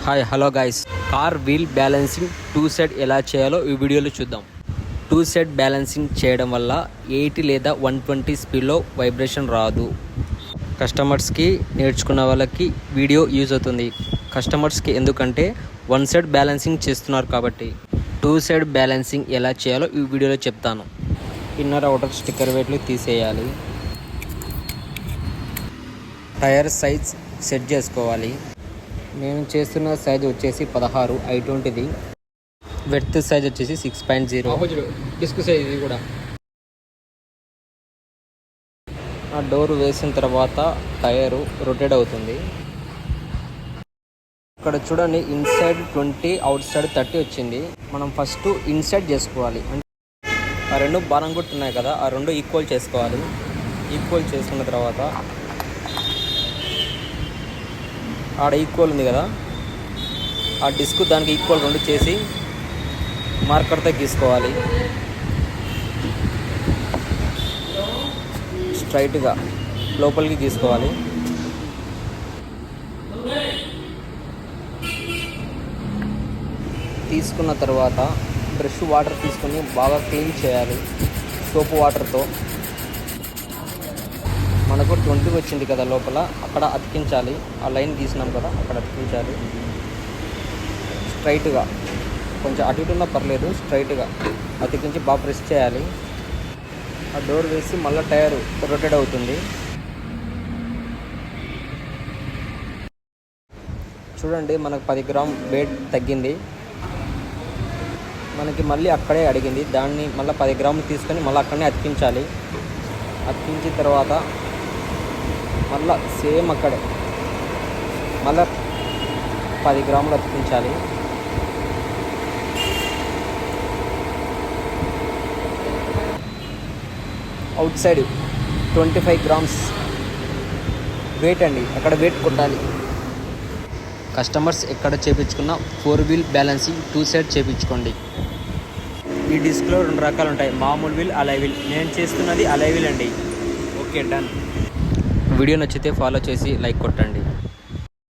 Hi hello guys, car wheel balancing to set ఎలా చేయాలో ఈ వీడియోలో చూద్దాం. టూ సెట్ బ్యాలెన్సింగ్ చేయడం వల్ల 80 లేదా 120 స్పీడ్లో వైబ్రేషన్ రాదు. కస్టమర్స్కి నేర్చుకున్న వాళ్ళకి వీడియో యూజ్ అవుతుంది. కస్టమర్స్కి ఎందుకంటే వన్ సెట్ బ్యాలెన్సింగ్ చేస్తున్నారు కాబట్టి. టూ సెట్ బ్యాలెన్సింగ్ ఎలా చేయాలో ఈ వీడియోలో చెప్తాను. ఇన్నర్ అవుటర్ స్టిక్కర్ వెయిట్లు తీసేయాలి. టైర్ సైజ్ సెట్ చేసుకోవాలి. నేను చేస్తున్న సైజ్ వచ్చేసి 16 I20ది. వెడ్త్ సైజ్ వచ్చేసి 6.0. డిస్క్ సైజ్ ఇది కూడా. ఆ డోర్ వేసిన తర్వాత టైరు రొటేట్ అవుతుంది. ఇక్కడ చూడండి, ఇన్సైడ్ 20 అవుట్ సైడ్ 30 వచ్చింది. మనం ఫస్ట్ ఇన్సైడ్ చేసుకోవాలి. అంటే ఆ రెండు బాణం కొట్టున్నాయి కదా, ఆ రెండు ఈక్వల్ చేసుకోవాలి. ఈక్వల్ చేసుకున్న తర్వాత ఆడ ఈక్వల్ ఉంది కదా, ఆ డిస్క్ దానికి ఈక్వల్ రెండు చేసి మార్కర్తో గీసుకోవాలి. స్ట్రైట్గా లోపలికి గీసుకోవాలి. తీసుకున్న తర్వాత బ్రష్ వాటర్ తీసుకొని బాగా క్లీన్ చేయాలి సోపు వాటర్తో. మనకు 20 వచ్చింది కదా లోపల, అక్కడ అతికించాలి. ఆ లైన్ గీసినాం కదా, అక్కడ అతికించాలి. స్ట్రైట్గా కొంచెం అటు ఇటు ఉన్నా పర్లేదు, స్ట్రైట్గా అతికించి బాగా ప్రెస్ చేయాలి. ఆ డోర్ వేసి మళ్ళీ టైర్ రొటేట్ అవుతుంది. చూడండి, మనకు 10 గ్రామ్ వెయిట్ తగ్గింది. మనకి మళ్ళీ అక్కడే అడిగింది. దాన్ని మళ్ళీ 10 గ్రాములు తీసుకొని మళ్ళీ అక్కడనే అతికించాలి. అతికించిన తర్వాత మళ్ళీ సేమ్ అక్కడే మళ్ళీ 10 గ్రాములు అతికించాలి. అవుట్ సైడ్ 25 గ్రామ్స్ వెయిట్ అండి, అక్కడ వెయిట్ కొట్టాలి. కస్టమర్స్ ఎక్కడ చేయించుకున్నా 4 వీల్ బ్యాలెన్సింగ్ టూ సెట్ చేయించుకోండి. ఈ డిస్క్లో 2 రకాలు ఉంటాయి, మామూలు వీల్, అలై వీల్. నేను చేస్తున్నది అలై వీల్ అండి. Okay, done. వీడియో నచ్చితే ఫాలో చేసి లైక్ కొట్టండి.